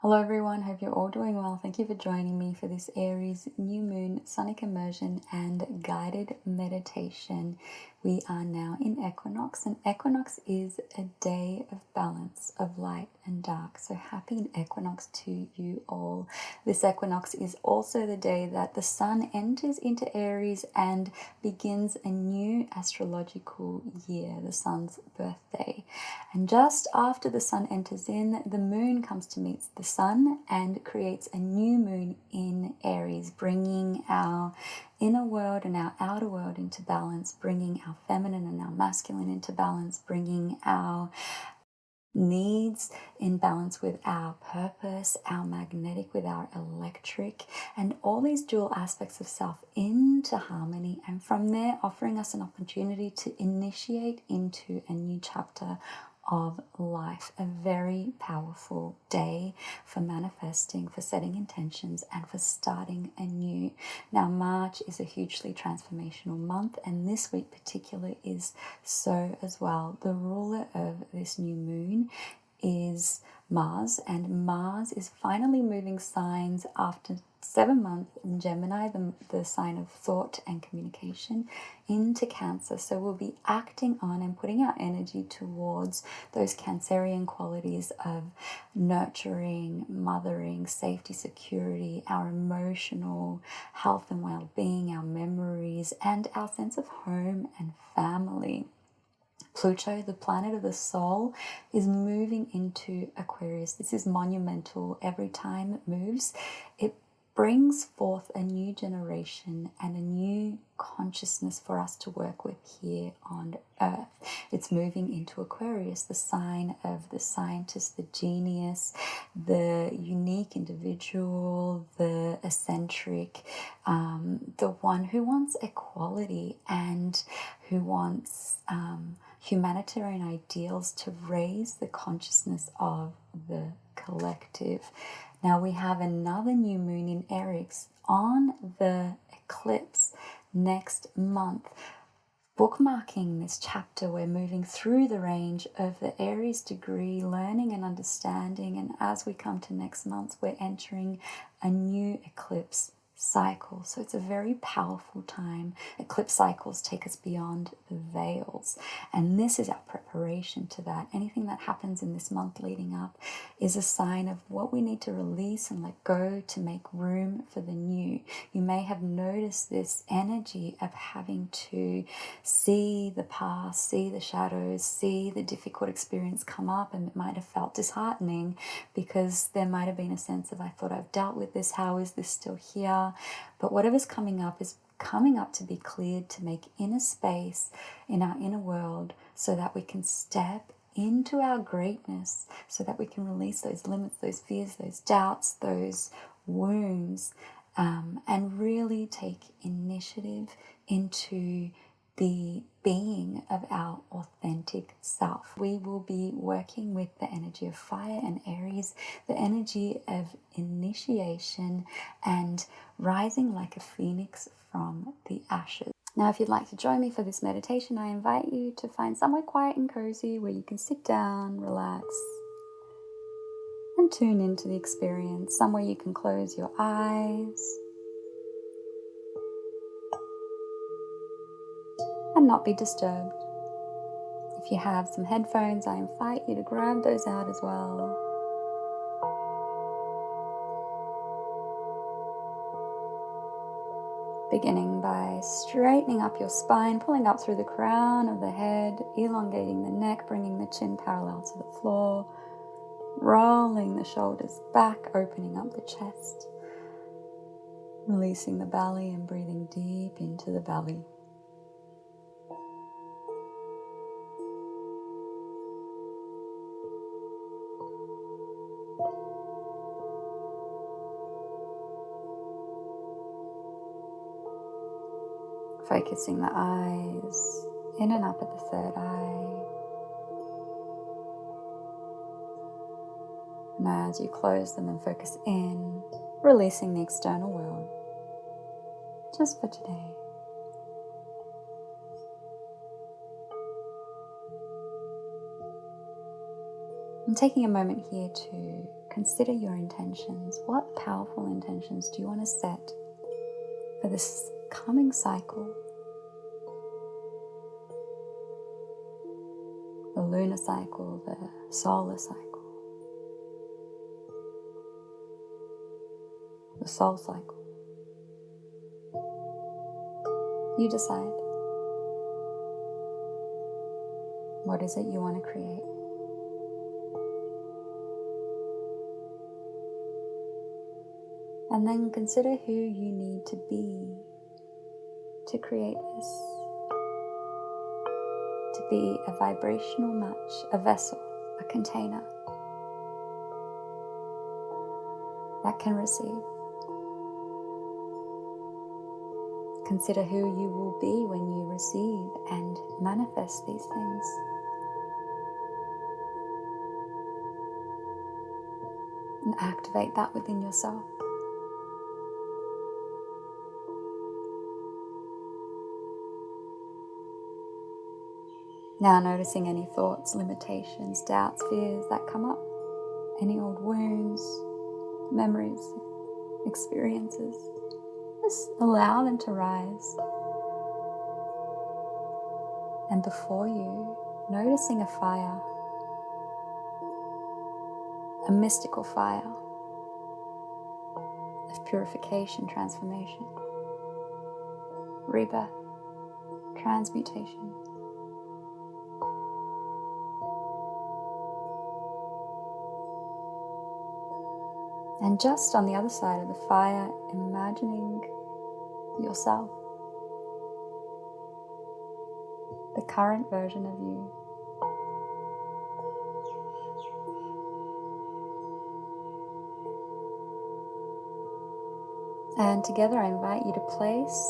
Hello everyone, hope you're all doing well. Thank you for joining me for this Aries New Moon Sonic Immersion and guided meditation. We are now in Equinox, and Equinox is a day of balance, of light and dark. So happy Equinox to you all. This equinox is also the day that the sun enters into Aries and begins a new astrological year, the sun's birthday. And just after the sun enters in, the moon comes to meet the sun and creates a new moon in Aries, bringing our inner world and our outer world into balance, bringing our feminine and our masculine into balance, bringing our needs in balance with our purpose, our magnetic with our electric, and all these dual aspects of self into harmony. And from there, offering us an opportunity to initiate into a new chapter of life. A very powerful day for manifesting, for setting intentions, and for starting anew. Now, March is a hugely transformational month, and this week particular is so as well. The ruler of this new moon is Mars, and Mars is finally moving signs after 7 months in Gemini, the sign of thought and communication, into Cancer. So we'll be acting on and putting our energy towards those Cancerian qualities of nurturing, mothering, safety, security, our emotional health and well-being, our memories, and our sense of home and family. Pluto, the planet of the soul, is moving into Aquarius. This is monumental. Every time it moves, it brings forth a new generation and a new consciousness for us to work with here on Earth. It's moving into Aquarius, the sign of the scientist, the genius, the unique individual, the eccentric, the one who wants equality and who wants humanitarian ideals to raise the consciousness of the collective. Now we have another new moon in Aries on the eclipse next month. Bookmarking this chapter, we're moving through the range of the Aries degree, learning and understanding, and as we come to next month, we're entering a new eclipse cycle. So it's a very powerful time. Eclipse cycles take us beyond the veils, and this is our preparation to that. Anything that happens in this month leading up is a sign of what we need to release and let go to make room for the new. You may have noticed this energy of having to see the past, see the shadows, see the difficult experience come up, and it might have felt disheartening because there might have been a sense of, I thought I've dealt with this, how is this still here? But whatever's coming up is coming up to be cleared, to make inner space in our inner world so that we can step into our greatness, so that we can release those limits, those fears, those doubts, those wounds, and really take initiative into the being of our authentic self. We will be working with the energy of fire and Aries, the energy of initiation and rising like a phoenix from the ashes. Now, if you'd like to join me for this meditation, I invite you to find somewhere quiet and cozy where you can sit down, relax, and tune into the experience. Somewhere you can close your eyes and not be disturbed. If you have some headphones, I invite you to grab those out as well. Beginning by straightening up your spine, pulling up through the crown of the head, elongating the neck, bringing the chin parallel to the floor, rolling the shoulders back, opening up the chest, releasing the belly and breathing deep into the belly. Focusing the eyes in and up at the third eye. And as you close them and focus in, releasing the external world, just for today. I'm taking a moment here to consider your intentions. What powerful intentions do you want to set for this coming cycle? The lunar cycle, the solar cycle, the soul cycle. You decide. What is it you want to create? And then consider who you need to be to create this. To be a vibrational match, a vessel, a container that can receive. Consider who you will be when you receive and manifest these things. And activate that within yourself. Now noticing any thoughts, limitations, doubts, fears that come up, any old wounds, memories, experiences, just allow them to rise. And before you, noticing a fire, a mystical fire of purification, transformation, rebirth, transmutation. And just on the other side of the fire, imagining yourself, the current version of you. And together I invite you to place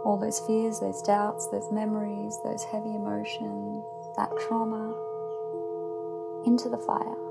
all those fears, those doubts, those memories, those heavy emotions, that trauma into the fire.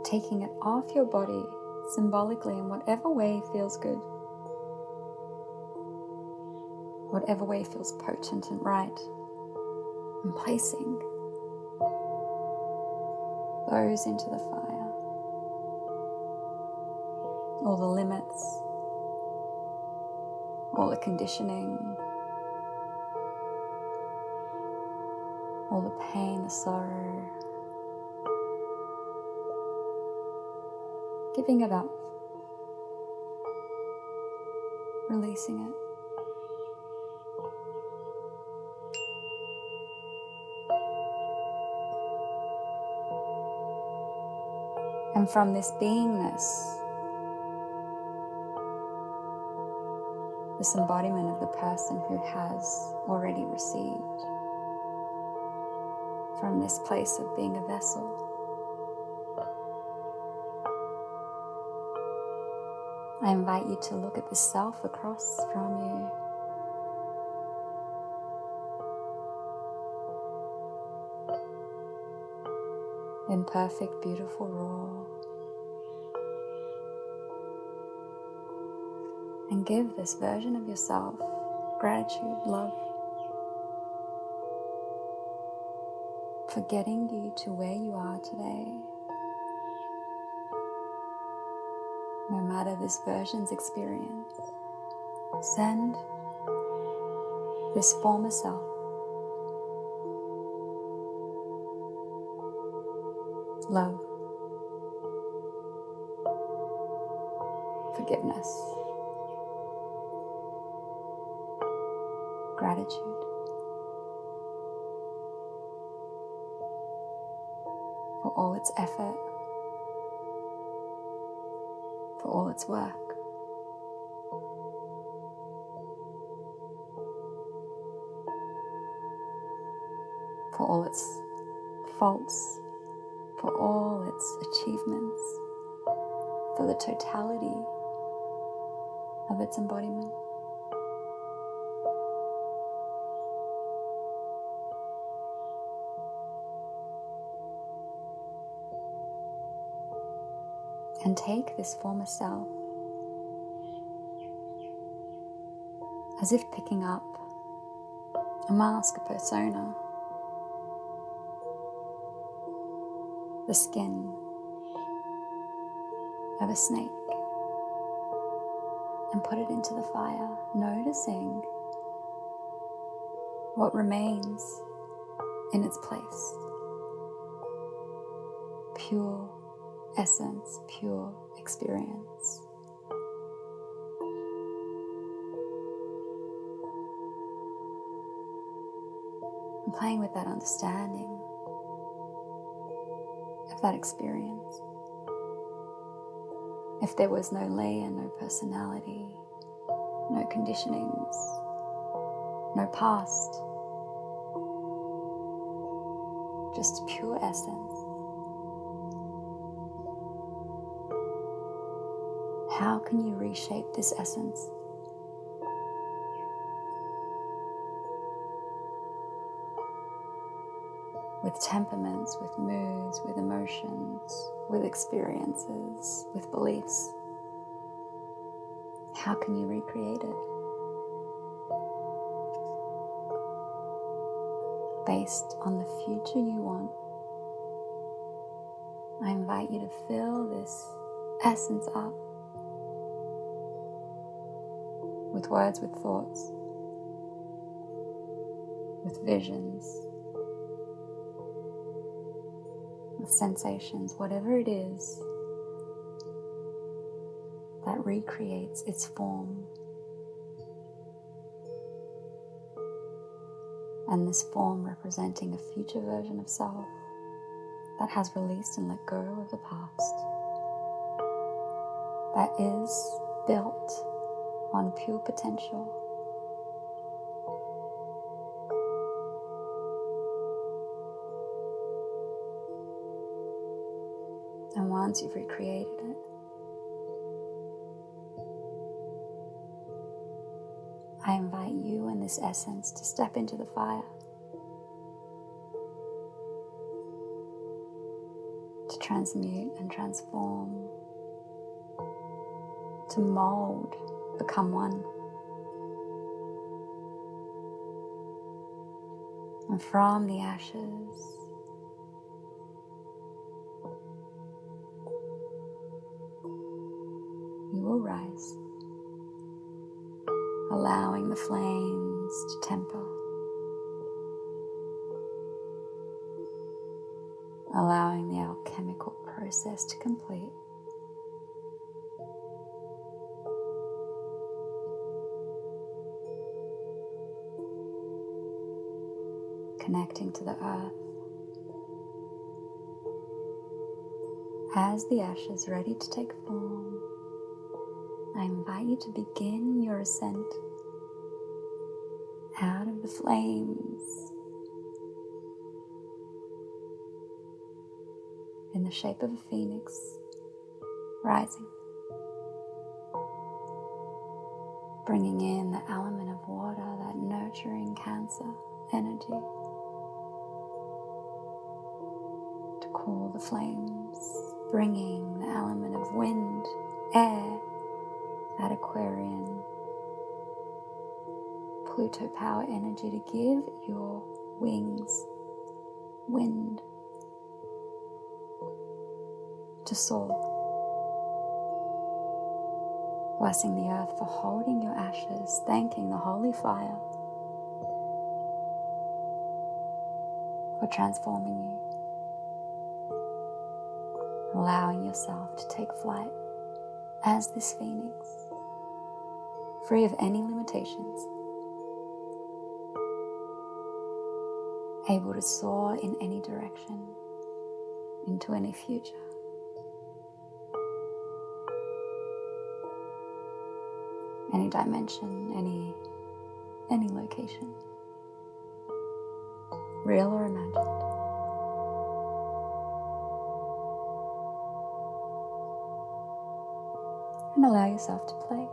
Taking it off your body symbolically in whatever way feels good. Whatever way feels potent and right. And placing those into the fire. All the limits, all the conditioning, all the pain, the sorrow, giving it up, releasing it. And from this beingness, this embodiment of the person who has already received, from this place of being a vessel, I invite you to look at the self across from you. Imperfect, beautiful, raw. And give this version of yourself gratitude, love, for getting you to where you are today. No matter this version's experience, send this former self love, forgiveness, gratitude for all its effort, for all its work. For all its faults, for all its achievements, for the totality of its embodiment. And take this former self as if picking up a mask, a persona, the skin of a snake and put it into the fire, noticing what remains in its place. Pure essence, pure experience. And playing with that understanding of that experience. If there was no layer, no personality, no conditionings, no past, just pure essence. How can you reshape this essence? With temperaments, with moods, with emotions, with experiences, with beliefs. How can you recreate it? Based on the future you want, I invite you to fill this essence up with words, with thoughts, with visions, with sensations, whatever it is that recreates its form. And this form representing a future version of self that has released and let go of the past, that is built on pure potential. And once you've recreated it, I invite you and this essence to step into the fire, to transmute and transform, to mold, become one. And from the ashes, you will rise, allowing the flames to temper, allowing the alchemical process to complete. Connecting to the earth. As the ashes ready to take form, I invite you to begin your ascent out of the flames in the shape of a phoenix rising, bringing in the element of water, that nurturing Cancer energy, to cool the flames, bringing the element of wind, air, that Aquarian, Pluto power energy to give your wings wind to soar. Blessing the earth for holding your ashes, thanking the holy fire for transforming you, allowing yourself to take flight as this phoenix, free of any limitations, able to soar in any direction, into any future. Any dimension, any location, real or imagined. And allow yourself to play.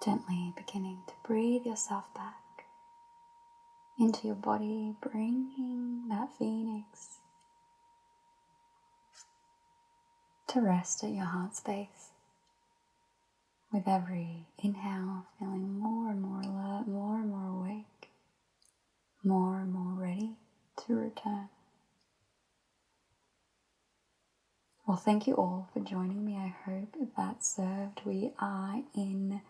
Gently beginning to breathe yourself back into your body, bringing that phoenix to rest at your heart space. With every inhale, feeling more and more alert, more and more awake, more and more ready to return. Well, thank you all for joining me. I hope that served. We are in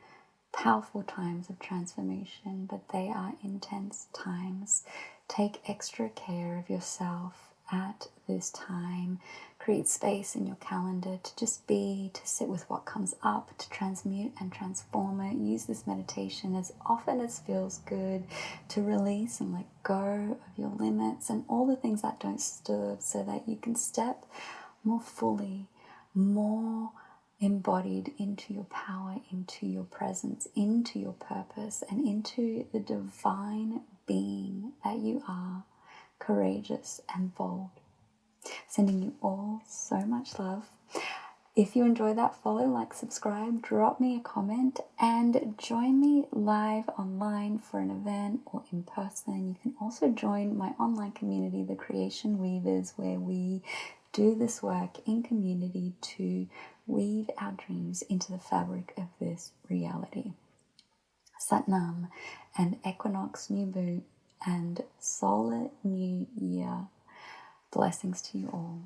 powerful times of transformation, but they are intense times. Take extra care of yourself at this time. Create space in your calendar to just be, to sit with what comes up, to transmute and transform it. Use this meditation as often as feels good to release and let go of your limits and all the things that don't serve, so that you can step more fully, more embodied into your power, into your presence, into your purpose, and into the divine being that you are, courageous and bold. Sending you all so much love. If you enjoy that, follow, like, subscribe, drop me a comment, and join me live online for an event or in person. You can also join my online community, the Creation Weavers, where we do this work in community to weave our dreams into the fabric of this reality. Satnam and Equinox New Moon and Solar New Year. Blessings to you all.